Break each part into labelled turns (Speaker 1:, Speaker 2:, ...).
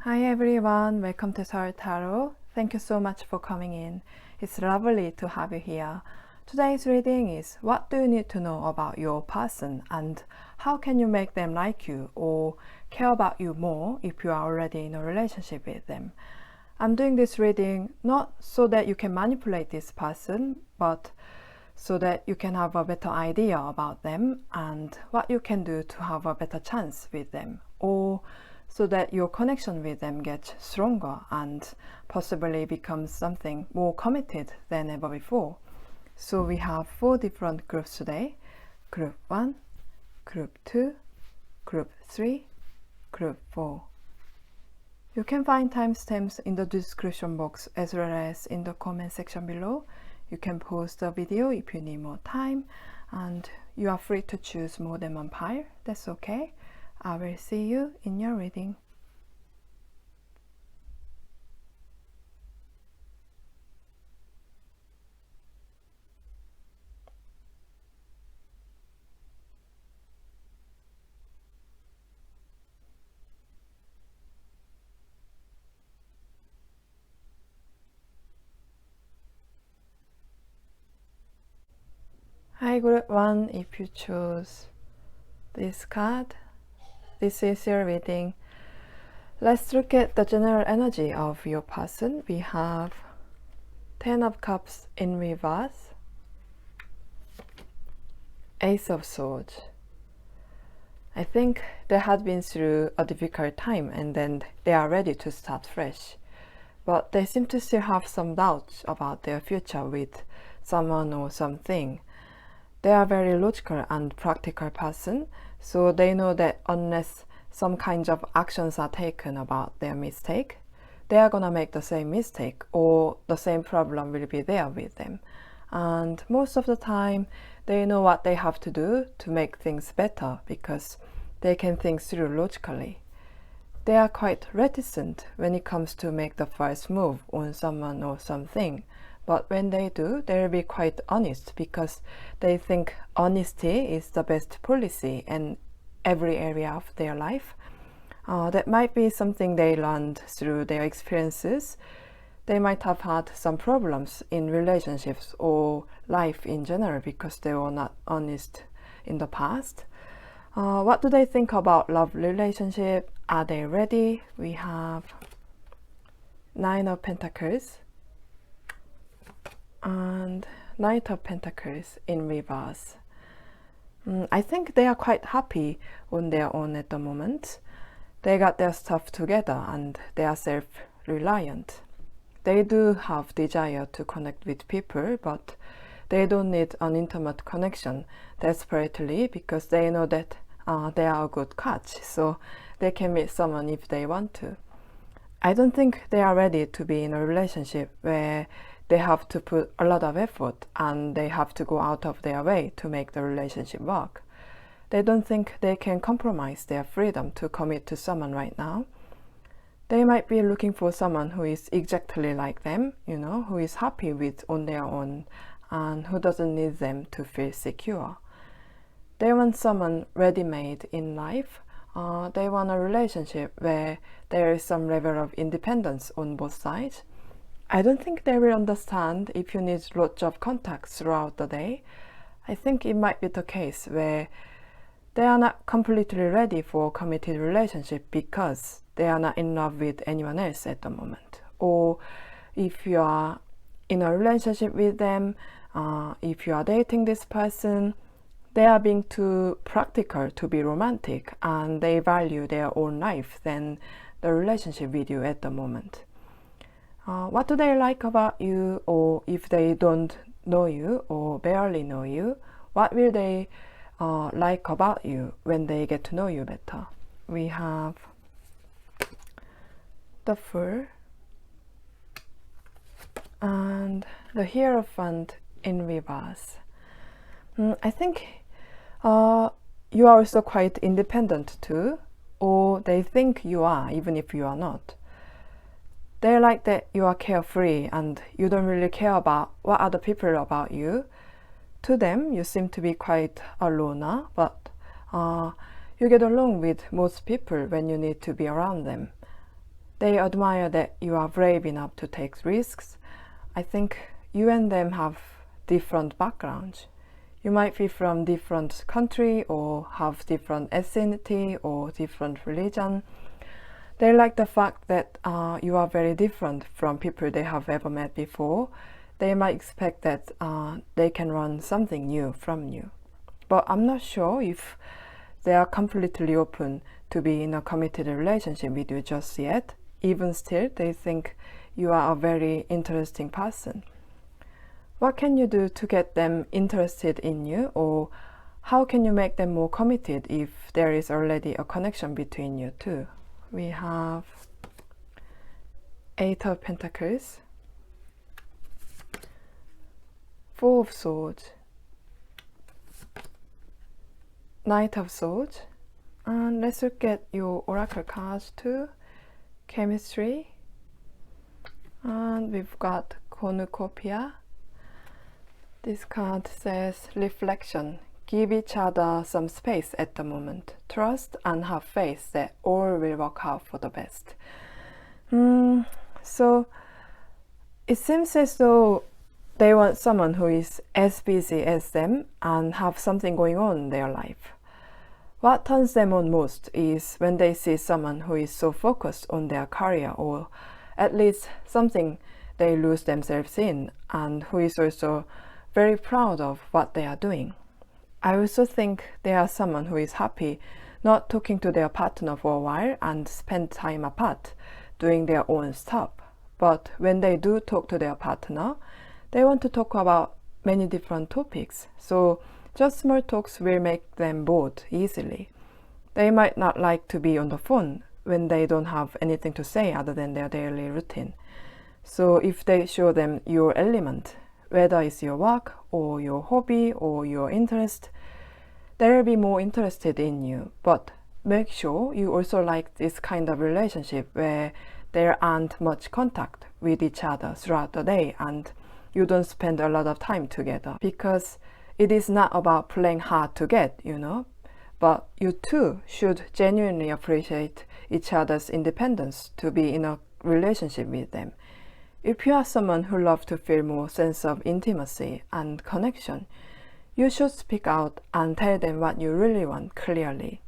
Speaker 1: Hi everyone, welcome to Seoul Tarot. Thank you so much for coming in. It's lovely to have you here. Today's reading is what do you need to know about your person and how can you make them like you or care about you more if you are already in a relationship with them. I'm doing this reading not so that you can manipulate this person, but so that you can have a better idea about them and what you can do to have a better chance with them, or so that your connection with them gets stronger and possibly becomes something more committed than ever before. So we have 4 different groups today: Group 1, Group 2, Group 3, Group 4. You can find timestamps in the description box as well as in the comment section below. You can pause the video if you need more time, and you are free to choose more than one pile. That's okay. I will see you in your reading. Hi Group 1, if you chose this card, this is your reading. Let's look at the general energy of your person. We have 10 of Cups in reverse, Ace of Swords. I think they had been through a difficult time and then they are ready to start fresh. But they seem to still have some doubts about their future with someone or something. They are very logical and practical person, so they know that unless some kinds of actions are taken about their mistake, they are gonna make the same mistake or the same problem will be there with them. And most of the time, they know what they have to do to make things better because they can think through logically. They are quite reticent when it comes to make the first move on someone or something. But when they do, they'll be quite honest because they think honesty is the best policy in every area of their life. That might be something they learned through their experiences. They might have had some problems in relationships or life in general because they were not honest in the past. What do they think about love relationship? Are they ready? We have 9 of Pentacles and Knight of Pentacles in reverse. I think they are quite happy on their own at the moment. They got their stuff together and they are self-reliant. They do have desire to connect with people, but they don't need an intimate connection desperately because they know that they are a good catch, so they can meet someone if they want to. I don't think they are ready to be in a relationship where they have to put a lot of effort and they have to go out of their way to make the relationship work. They don't think they can compromise their freedom to commit to someone right now. They might be looking for someone who is exactly like them, who is happy with on their own and who doesn't need them to feel secure. They want someone ready-made in life. They want a relationship where there is some level of independence on both sides. I don't think they will understand if you need lots of contacts throughout the day. I think it might be the case where they are not completely ready for a committed relationship because they are not in love with anyone else at the moment. Or if you are in a relationship with them, if you are dating this person, they are being too practical to be romantic and they value their own life than the relationship with you at the moment. What do they like about you, or if they don't know you or barely know you, what will they like about you when they get to know you better? We have the Fool and the Hierophant in reverse. I think you are also quite independent too, or they think you are even if you are not. They like that you are carefree and you don't really care about what other people about you. To them, you seem to be quite a loner, but you get along with most people when you need to be around them. They admire that you are brave enough to take risks. I think you and them have different backgrounds. You might be from different country or have different ethnicity or different religion. They like the fact that you are very different from people they have ever met before. They might expect that they can learn something new from you. But I'm not sure if they are completely open to be in a committed relationship with you just yet. Even still, they think you are a very interesting person. What can you do to get them interested in you, or how can you make them more committed if there is already a connection between you two? We have Eight of Pentacles, Four of Swords, Knight of Swords, and let's look at your oracle cards too. Chemistry, and we've got cornucopia. This card says reflection. Give each other some space at the moment. Trust and have faith that all will work out for the best. So it seems as though they want someone who is as busy as them and have something going on in their life. What turns them on most is when they see someone who is so focused on their career, or at least something they lose themselves in, and who is also very proud of what they are doing. I also think they are someone who is happy not talking to their partner for a while and spend time apart doing their own stuff. But when they do talk to their partner, they want to talk about many different topics. So just small talks will make them bored easily. They might not like to be on the phone when they don't have anything to say other than their daily routine. So if they show them your element, whether it's your work or your hobby or your interest, they will be more interested in you. But make sure you also like this kind of relationship where there aren't much contact with each other throughout the day and you don't spend a lot of time together, because it is not about playing hard to get, but you too should genuinely appreciate each other's independence to be in a relationship with them. If you are someone who loves to feel more sense of intimacy and connection, you should speak out and tell them what you really want clearly.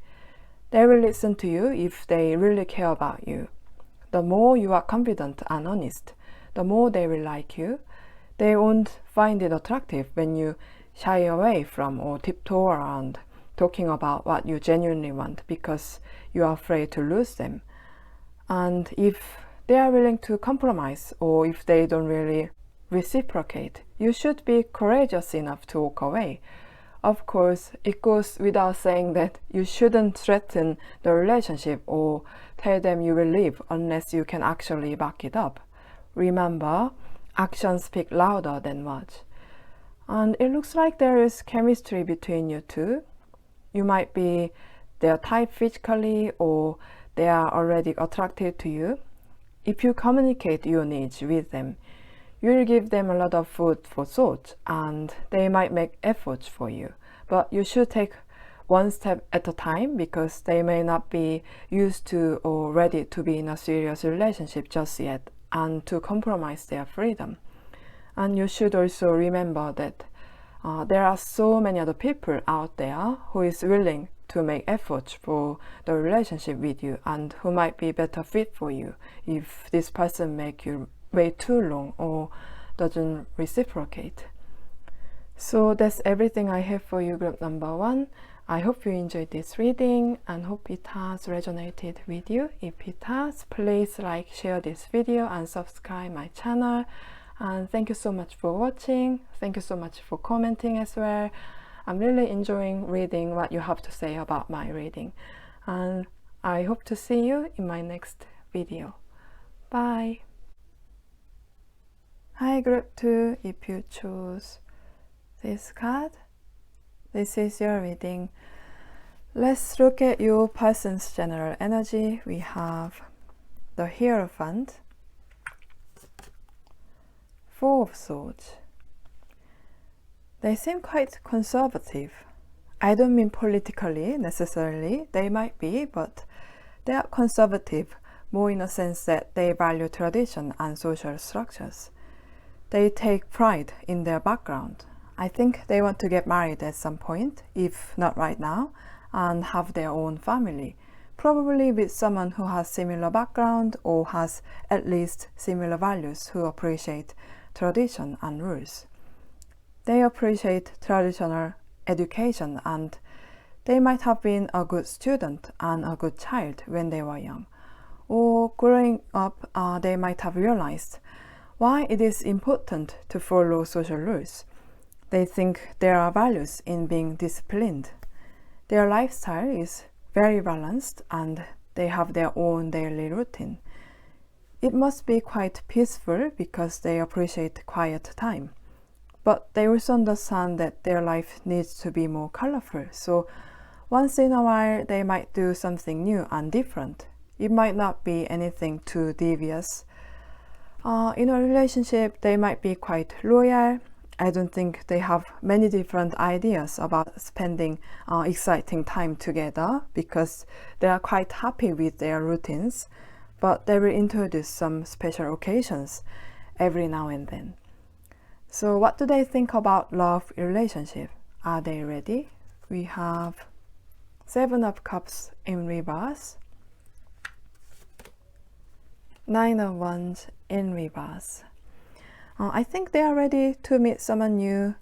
Speaker 1: They will listen to you if they really care about you. The more you are confident and honest, the more they will like you. They won't find it attractive when you shy away from or tiptoe around talking about what you genuinely want because you are afraid to lose them. And if they are willing to compromise, or if they don't really reciprocate, you should be courageous enough to walk away. Of course, it goes without saying that you shouldn't threaten the relationship or tell them you will leave unless you can actually back it up. Remember, actions speak louder than words. And it looks like there is chemistry between you two. You might be their type physically, or they are already attracted to you. If you communicate your needs with them, you will give them a lot of food for thought, and they might make efforts for you. But you should take one step at a time, because they may not be used to or ready to be in a serious relationship just yet, and to compromise their freedom. And you should also remember that there are so many other people out there who is willing to make efforts for the relationship with you and who might be better fit for you if this person make you wait too long or doesn't reciprocate. So that's everything I have for you, group number 1. I hope you enjoyed this reading and hope it has resonated with you. If it has, please like, share this video and subscribe my channel. And thank you so much for watching. Thank you so much for commenting as well. I'm really enjoying reading what you have to say about my reading. And I hope to see you in my next video. Bye. Hi group 2, if you choose this card, this is your reading. Let's look at your person's general energy. We have the Hierophant, Four of Swords. They seem quite conservative. I don't mean politically necessarily, they might be, but they are conservative more in a sense that they value tradition and social structures. They take pride in their background. I think they want to get married at some point, if not right now, and have their own family, probably with someone who has similar background or has at least similar values, who appreciate tradition and rules. They appreciate traditional education, and they might have been a good student and a good child when they were young. Or growing up, they might have realized why it is important to follow social rules. They think there are values in being disciplined. Their lifestyle is very balanced and they have their own daily routine. It must be quite peaceful because they appreciate quiet time. But they also understand that their life needs to be more colorful. So once in a while, they might do something new and different. It might not be anything too devious. In a relationship, they might be quite loyal. I don't think they have many different ideas about spending exciting time together because they are quite happy with their routines, but they will introduce some special occasions every now and then. So what do they think about love relationship? Are they ready? We have 7 of Cups in reverse, 9 of Wands in reverse. I think they are ready to meet someone new.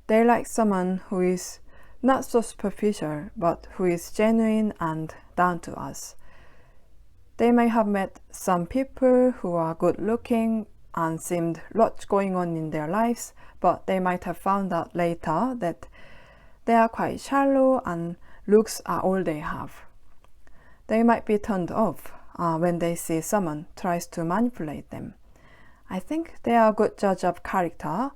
Speaker 1: They like someone who is not so superficial, but who is genuine and down to earth. They may have met some people who are good looking and seemed lots going on in their lives, but they might have found out later that they are quite shallow and looks are all they have. They might be turned off when they see someone tries to manipulate them. I think they are a good judge of character.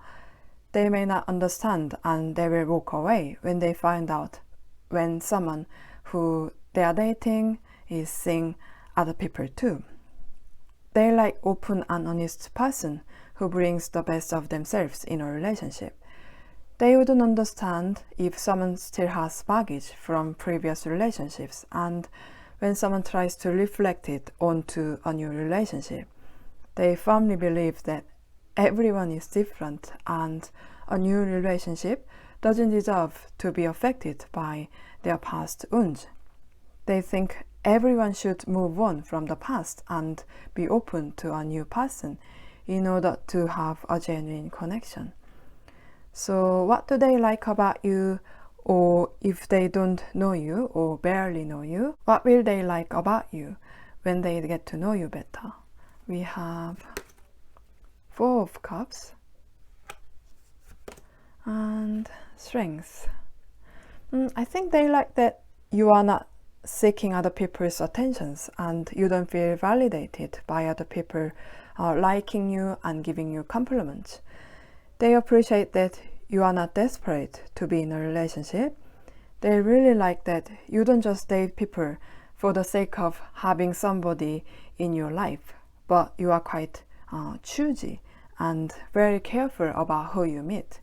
Speaker 1: They may not understand and they will walk away when they find out when someone who they are dating is seeing other people too. They like open and honest person who brings the best of themselves in a relationship. They wouldn't understand if someone still has baggage from previous relationships, and when someone tries to reflect it onto a new relationship, they firmly believe that everyone is different and a new relationship doesn't deserve to be affected by their past wounds. They think everyone should move on from the past and be open to a new person in order to have a genuine connection. So what do they like about you? Or if they don't know you or barely know you, what will they like about you when they get to know you better? We have 4 of Cups and Strength. I think they like that you are not seeking other people's attentions and you don't feel validated by other people liking you and giving you compliments. They appreciate that you are not desperate to be in a relationship. They really like that you don't just date people for the sake of having somebody in your life, but you are quite choosy and very careful about who you meet.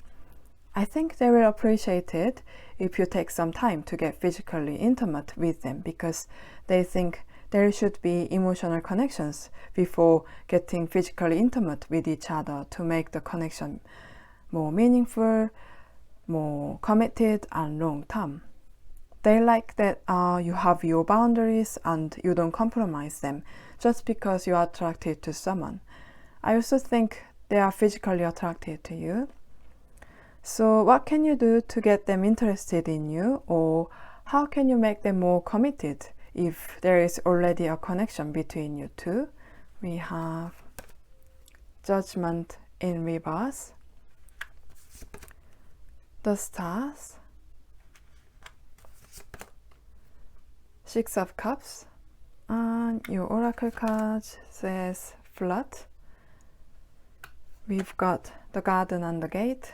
Speaker 1: I think they will appreciate it if you take some time to get physically intimate with them, because they think there should be emotional connections before getting physically intimate with each other to make the connection more meaningful, more committed and long term. They like that you have your boundaries and you don't compromise them just because you are attracted to someone. I also think they are physically attracted to you. So what can you do to get them interested in you, or how can you make them more committed if there is already a connection between you two? We have Judgment in reverse, the Stars, 6 of Cups, and your oracle card says Flood. We've got the Garden and the Gate,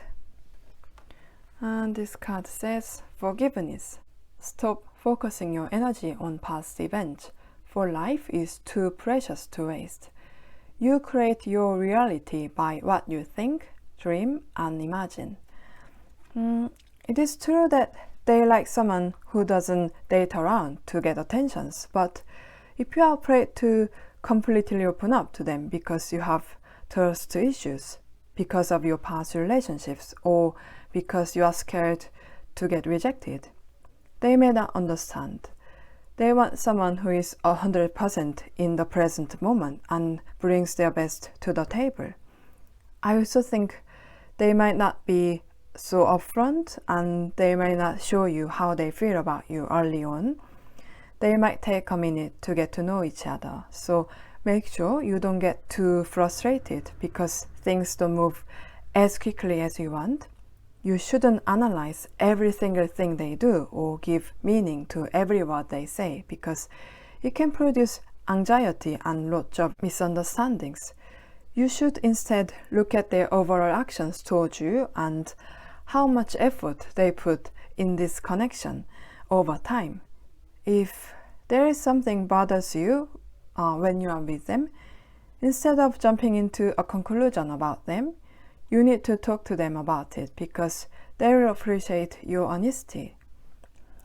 Speaker 1: and this card says Forgiveness. Stop focusing your energy on past events, for life is too precious to waste. You create your reality by what you think, dream, and imagine. It is true that they like someone who doesn't date around to get attentions, but If you are afraid to completely open up to them because you have trust issues, because of your past relationships, or because you are scared to get rejected, they may not understand. They want someone who is 100% in the present moment and brings their best to the table. I also think they might not be so upfront, and they might not show you how they feel about you early on. They might take a minute to get to know each other. So make sure you don't get too frustrated because things don't move as quickly as you want. You shouldn't analyze every single thing they do or give meaning to every word they say, because it can produce anxiety and lots of misunderstandings. You should instead look at their overall actions towards you and how much effort they put in this connection over time. If there is something bothers you when you are with them, instead of jumping into a conclusion about them, you need to talk to them about it, because they will appreciate your honesty.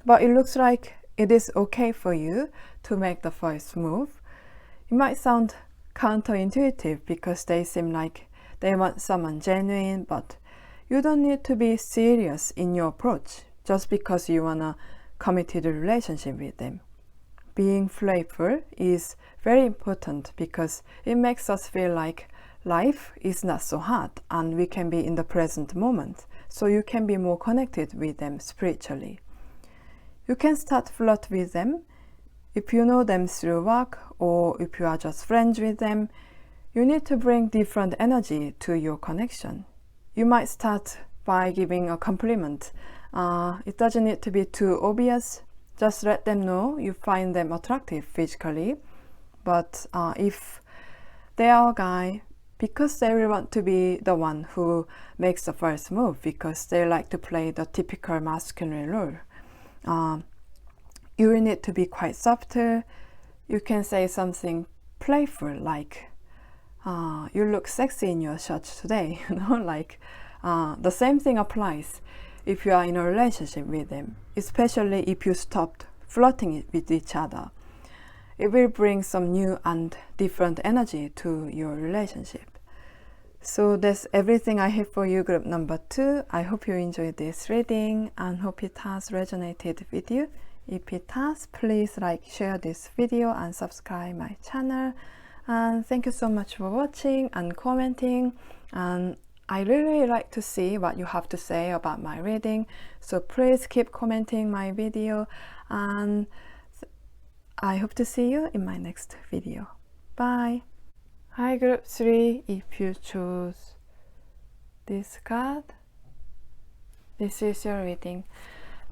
Speaker 1: But it looks like it is okay for you to make the first move. It might sound counterintuitive because they seem like they want someone genuine, but you don't need to be serious in your approach just because you want a committed relationship with them. Being playful is very important because it makes us feel like life is not so hard and we can be in the present moment, so you can be more connected with them spiritually. You can start flirt with them if you know them through work, or if you are just friends with them. You need to bring different energy to your connection. You might start by giving a compliment. It doesn't need to be too obvious. Just let them know you find them attractive physically. But if they are a guy, because they will want to be the one who makes the first move, because they like to play the typical masculine role, you will need to be quite subtle. You can say something playful like, you look sexy in your shirt today. Like the same thing applies if you are in a relationship with them, especially if you stopped flirting with each other. It will bring some new and different energy to your relationship. So that's everything I have for you, group number 2. I hope you enjoyed this reading and hope it has resonated with you. If it has, please like, share this video and subscribe my channel. And thank you so much for watching and commenting. And I really like to see what you have to say about my reading. So please keep commenting my video, and I hope to see you in my next video. Bye. Hi group 3, if you choose this card, this is your reading.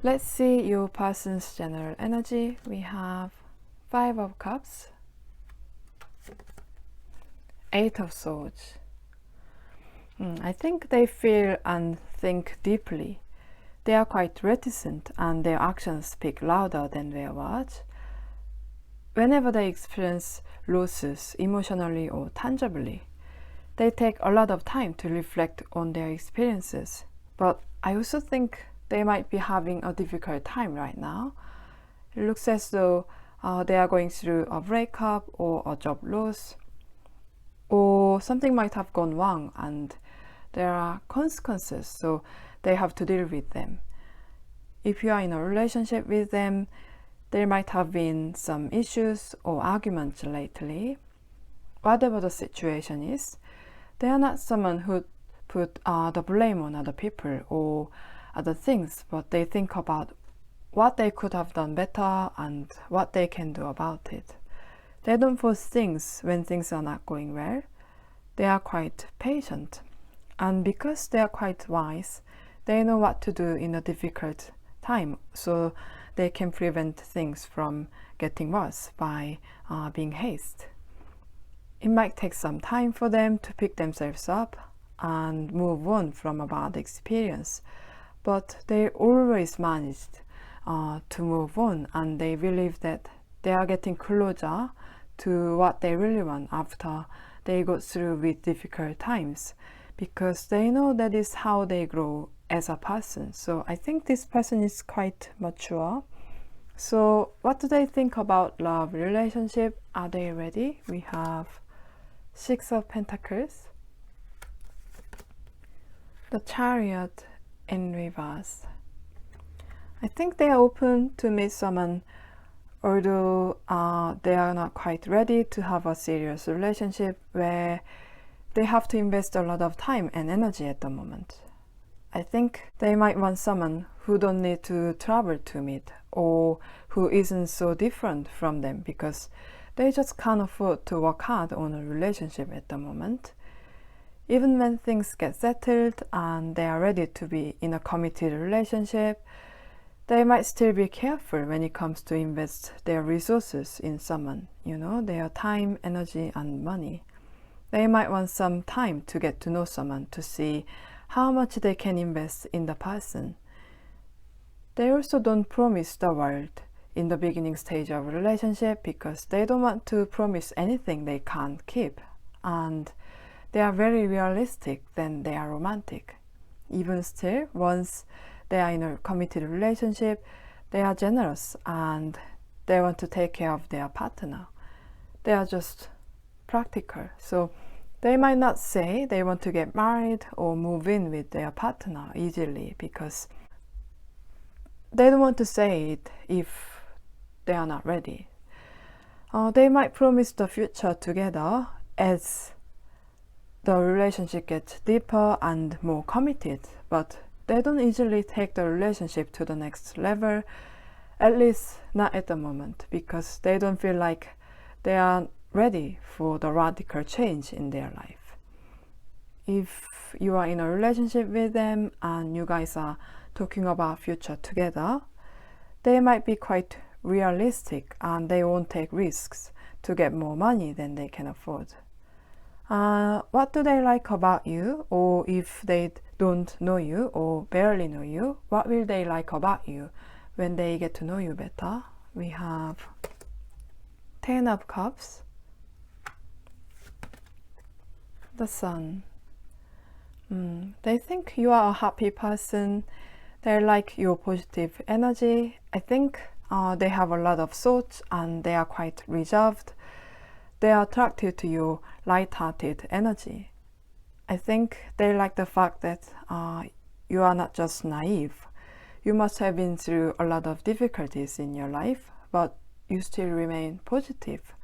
Speaker 1: Let's see your person's general energy. We have 5 of Cups, 8 of Swords. I think they feel and think deeply. They are quite reticent and their actions speak louder than their words. Whenever they experience losses emotionally or tangibly, they take a lot of time to reflect on their experiences. But I also think they might be having a difficult time right now. It looks as though they are going through a breakup or a job loss, or something might have gone wrong and there are consequences, so they have to deal with them. If you are in a relationship with them, there might have been some issues or arguments lately. Whatever the situation is, they are not someone who put the blame on other people or other things, but they think about what they could have done better and what they can do about it. They don't force things when things are not going well. They are quite patient. And because they are quite wise, they know what to do in a difficult time, so they can prevent things from getting worse by being hasty. It might take some time for them to pick themselves up and move on from a bad experience, but they always managed to move on, and they believe that they are getting closer to what they really want after they go through with difficult times, because they know that is how they grow as a person. So I think this person is quite mature. So what do they think about love relationship? Are they ready? We have Six of Pentacles, the Chariot in reverse. I think they are open to meet someone, although they are not quite ready to have a serious relationship where they have to invest a lot of time and energy at the moment. I think they might want someone who don't need to travel to meet, or who isn't so different from them, because they just can't afford to work hard on a relationship at the moment. Even when things get settled and they are ready to be in a committed relationship, they might still be careful when it comes to invest their resources in someone, their time, energy, and money. They might want some time to get to know someone to see how much they can invest in the person. They also don't promise the world in the beginning stage of a relationship, because they don't want to promise anything they can't keep. And they are very realistic than they are romantic. Even still, once they are in a committed relationship, they are generous and they want to take care of their partner. They are just practical. So they might not say they want to get married or move in with their partner easily, because they don't want to say it if they are not ready. They might promise the future together as the relationship gets deeper and more committed, but they don't easily take the relationship to the next level, at least not at the moment, because they don't feel like they are ready for the radical change in their life. If you are in a relationship with them and you guys are talking about future together, they might be quite realistic and they won't take risks to get more money than they can afford. What do they like about you? Or if they don't know you or barely know you, what will they like about you when they get to know you better? We have Ten of Cups, the Sun. They think you are a happy person. They like your positive energy. I think they have a lot of thoughts and they are quite reserved. They are attracted to your light-hearted energy. I think they like the fact that you are not just naive. You must have been through a lot of difficulties in your life, but you still remain positive.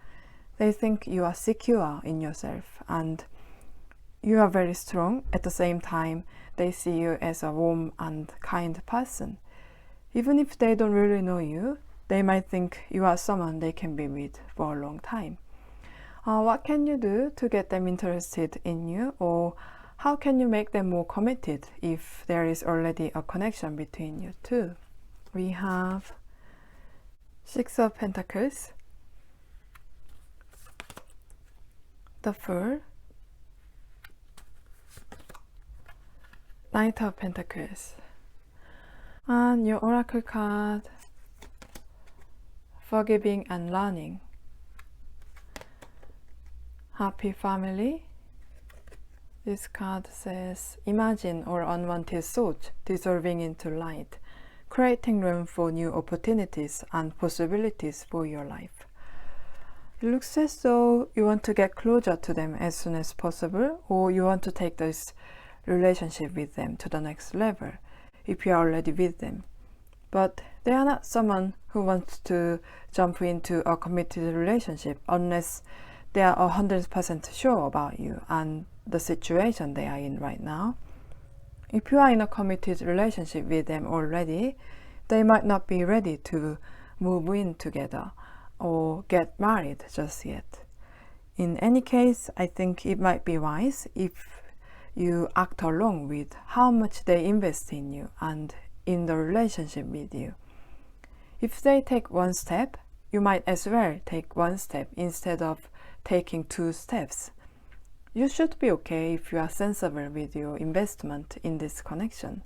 Speaker 1: They think you are secure in yourself and you are very strong. At the same time, they see you as a warm and kind person. Even if they don't really know you, they might think you are someone they can be with for a long time. What can you do to get them interested in you, or how can you make them more committed if there is already a connection between you two? We have Six of Pentacles, the Fool, Knight of Pentacles, and your oracle card, Forgiving and Learning. Happy family. This card says, imagine all unwanted thoughts dissolving into light, creating room for new opportunities and possibilities for your life. It looks as though you want to get closer to them as soon as possible, or you want to take this relationship with them to the next level if you are already with them. But they are not someone who wants to jump into a committed relationship unless they are 100% sure about you and the situation they are in right now. If you are in a committed relationship with them already, they might not be ready to move in together or get married just yet. In any case, I think it might be wise if you act along with how much they invest in you and in the relationship with you. If they take one step, you might as well take one step instead of taking two steps. You should be okay if you are sensible with your investment in this connection.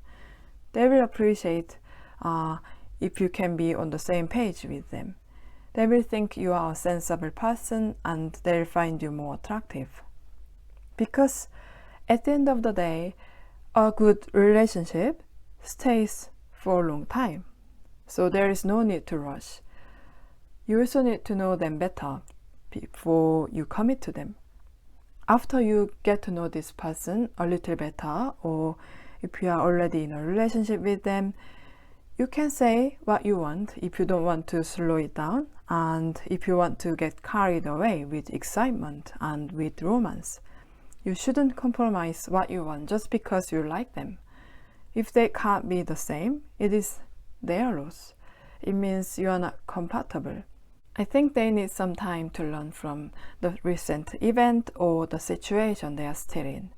Speaker 1: They will appreciate if you can be on the same page with them. They will think you are a sensible person and they'll find you more attractive. Because at the end of the day, a good relationship stays for a long time. So there is no need to rush. You also need to know them better before you commit to them. After you get to know this person a little better, or if you are already in a relationship with them, you can say what you want if you don't want to slow it down, and if you want to get carried away with excitement and with romance. You shouldn't compromise what you want just because you like them. If they can't be the same, it is their loss. It means you are not compatible. I think they need some time to learn from the recent event or the situation they are still in.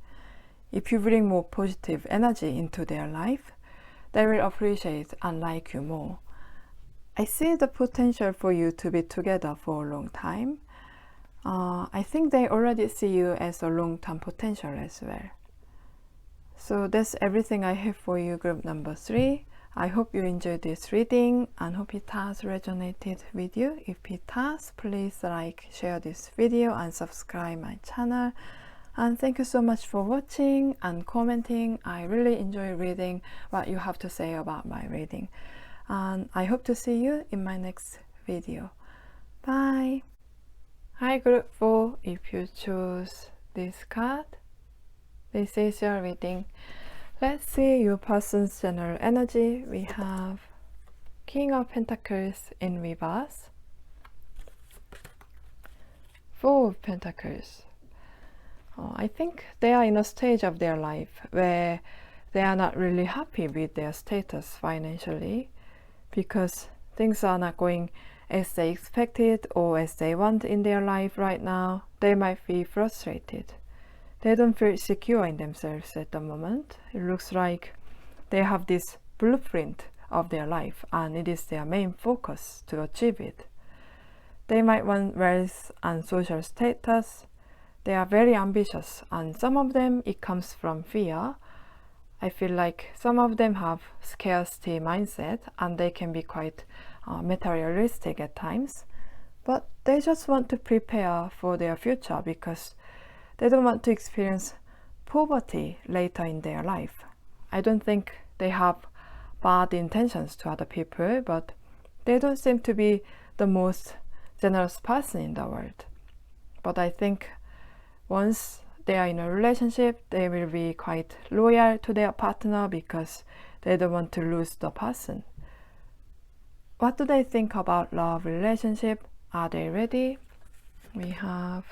Speaker 1: If you bring more positive energy into their life, they will appreciate and like you more. I see the potential for you to be together for a long time. I think they already see you as a long-term potential as well. So that's everything I have for you, group number 3. I hope you enjoyed this reading and hope it has resonated with you. If it has, please like, share this video and subscribe my channel. And thank you so much for watching and commenting. I really enjoy reading what you have to say about my reading. And I hope to see you in my next video. Bye! Hi group 4, if you choose this card, this is your reading. Let's see your person's general energy. We have King of Pentacles in reverse, 4 of Pentacles. I think they are in a stage of their life where they are not really happy with their status financially because things are not going as they expected or as they want in their life right now. They might be frustrated. They don't feel secure in themselves at the moment. It looks like they have this blueprint of their life and it is their main focus to achieve it. They might want wealth and social status. They are very ambitious, and some of them it comes from fear. I feel like some of them have scarcity mindset and they can be quite materialistic at times, but they just want to prepare for their future because they don't want to experience poverty later in their life. I don't think they have bad intentions to other people, but they don't seem to be the most generous person in the world. But I think once they are in a relationship, they will be quite loyal to their partner because they don't want to lose the person. What do they think about love relationship? Are they ready? We have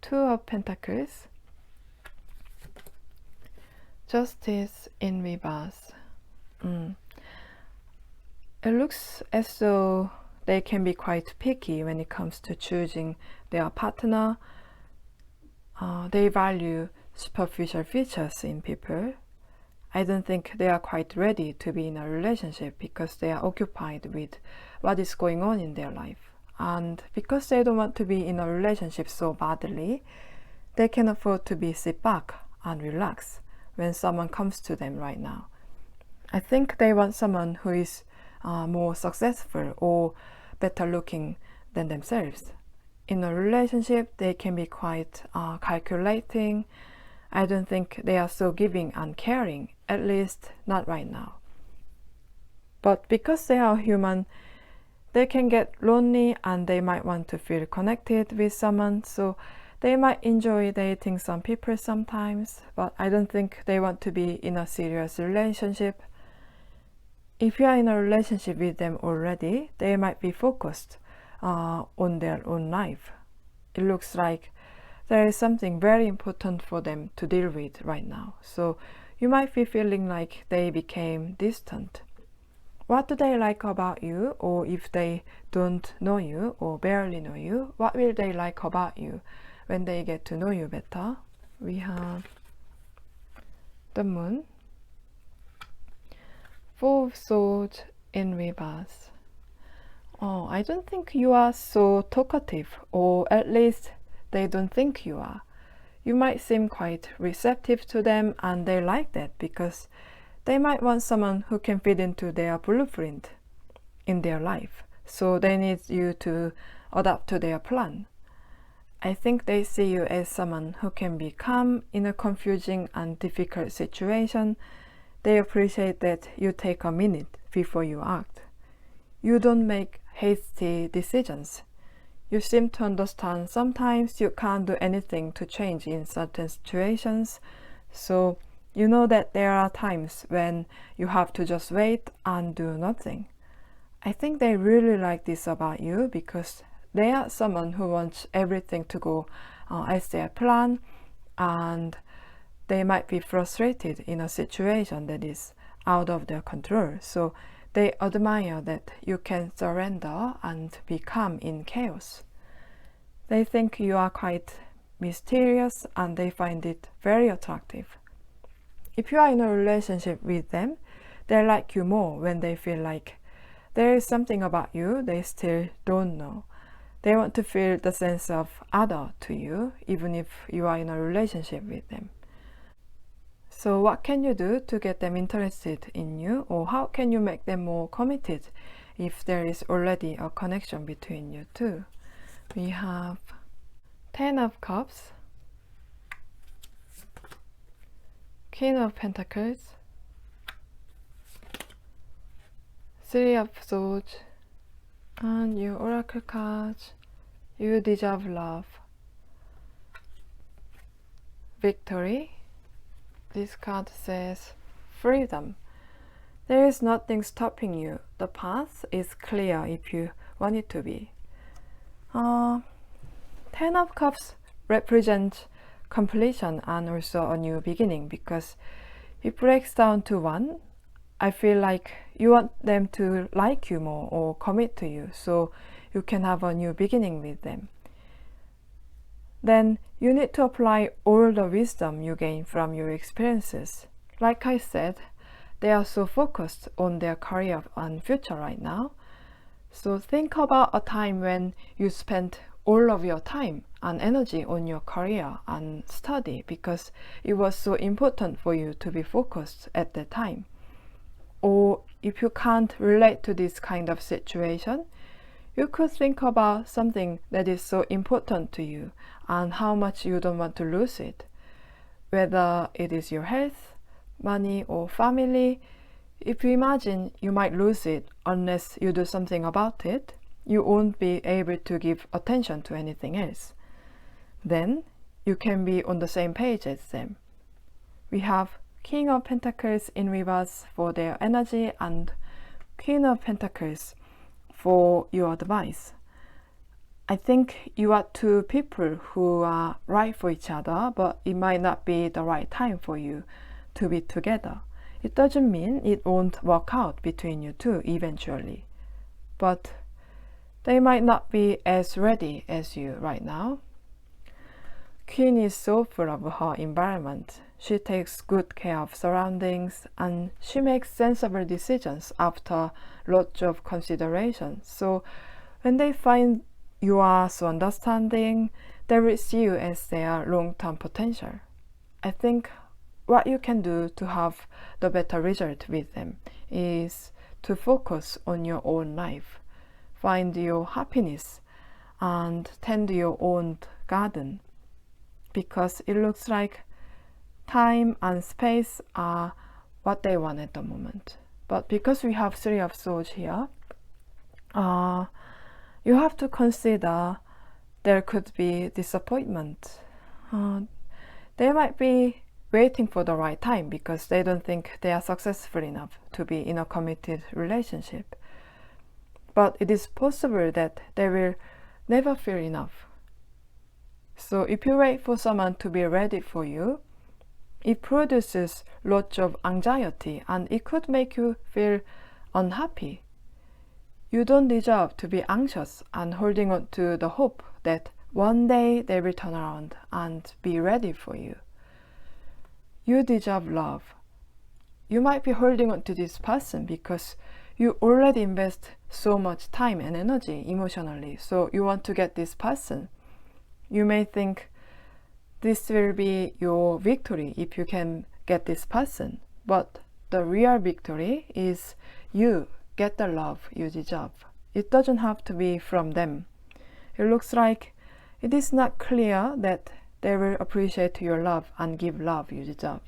Speaker 1: 2 of Pentacles, Justice in reverse. It looks as though they can be quite picky when it comes to choosing their partner. They value superficial features in people. I don't think they are quite ready to be in a relationship because they are occupied with what is going on in their life. And because they don't want to be in a relationship so badly, they can afford to sit back and relax when someone comes to them right now. I think they want someone who is more successful or better looking than themselves. In a relationship, they can be quite calculating. I don't think they are so giving and caring, at least not right now. But because they are human, they can get lonely and they might want to feel connected with someone, so they might enjoy dating some people sometimes, but I don't think they want to be in a serious relationship. If you are in a relationship with them already, they might be focused on their own life. It looks like there is something very important for them to deal with right now. So you might be feeling like they became distant. What do they like about you? Or if they don't know you or barely know you, what will they like about you when they get to know you better? We have the Moon, 4 of Swords in reverse. I don't think you are so talkative, or at least they don't think you are. You might seem quite receptive to them and they like that because they might want someone who can fit into their blueprint in their life. So they need you to adapt to their plan. I think they see you as someone who can be calm in a confusing and difficult situation. They appreciate that you take a minute before you act. you don't make hasty decisions. You seem to understand sometimes you can't do anything to change in certain situations, so you know that there are times when you have to just wait and do nothing. I think they really like this about you because they are someone who wants everything to go as they plan, and they might be frustrated in a situation that is out of their control. So they admire that you can surrender and be calm in chaos. They think you are quite mysterious and they find it very attractive. If you are in a relationship with them, they like you more when they feel like there is something about you they still don't know. They want to feel the sense of other to you, even if you are in a relationship with them. So what can you do to get them interested in you, or how can you make them more committed if there is already a connection between you two? We have 10 of Cups, Queen of Pentacles, 3 of Swords, and your Oracle cards. You deserve love. Victory. This card says freedom. There is nothing stopping you. The path is clear if you want it to be. 10 of Cups represents completion and also a new beginning, because it breaks down to 1. I feel like you want them to like you more or commit to you, so you can have a new beginning with them. Then you need to apply all the wisdom you gain from your experiences. Like I said, they are so focused on their career and future right now. So think about a time when you spent all of your time and energy on your career and study because it was so important for you to be focused at that time. Or if you can't relate to this kind of situation, you could think about something that is so important to you and how much you don't want to lose it. Whether it is your health, money, or family, if you imagine you might lose it unless you do something about it, you won't be able to give attention to anything else. Then you can be on the same page as them. We have King of Pentacles in reverse for their energy and Queen of Pentacles for your advice. I think you are two people who are right for each other, but it might not be the right time for you to be together. It doesn't mean it won't work out between you two eventually, but they might not be as ready as you right now. Queen is so full of her environment. She takes good care of surroundings and she makes sensible decisions after lots of consideration. So when they find you are so understanding, they will see you as their long-term potential. I think what you can do to have the better result with them is to focus on your own life, find your happiness, and tend your own garden, because it looks like time and space are what they want at the moment. But because we have 3 of Swords here, you have to consider there could be disappointment. They might be waiting for the right time because they don't think they are successful enough to be in a committed relationship. But it is possible that they will never feel enough. So if you wait for someone to be ready for you, it produces lots of anxiety and it could make you feel unhappy. You don't deserve to be anxious and holding on to the hope that one day they will turn around and be ready for you. You deserve love. You might be holding on to this person because you already invest so much time and energy emotionally, so you want to get this person. You may think this will be your victory if you can get this person, but the real victory is you get the love you deserve. It doesn't have to be from them. It looks like it is not clear that they will appreciate your love and give love you deserve.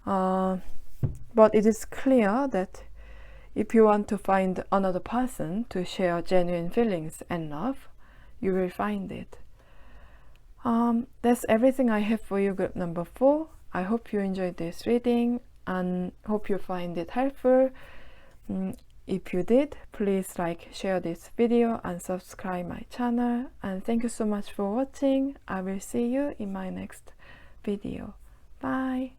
Speaker 1: But it is clear that If you want to find another person to share genuine feelings and love, you will find it. That's everything I have for you, group number 4. I hope you enjoyed this reading and hope you find it helpful. If you did, please like, share this video and subscribe my channel. And thank you so much for watching. I will see you in my next video. Bye.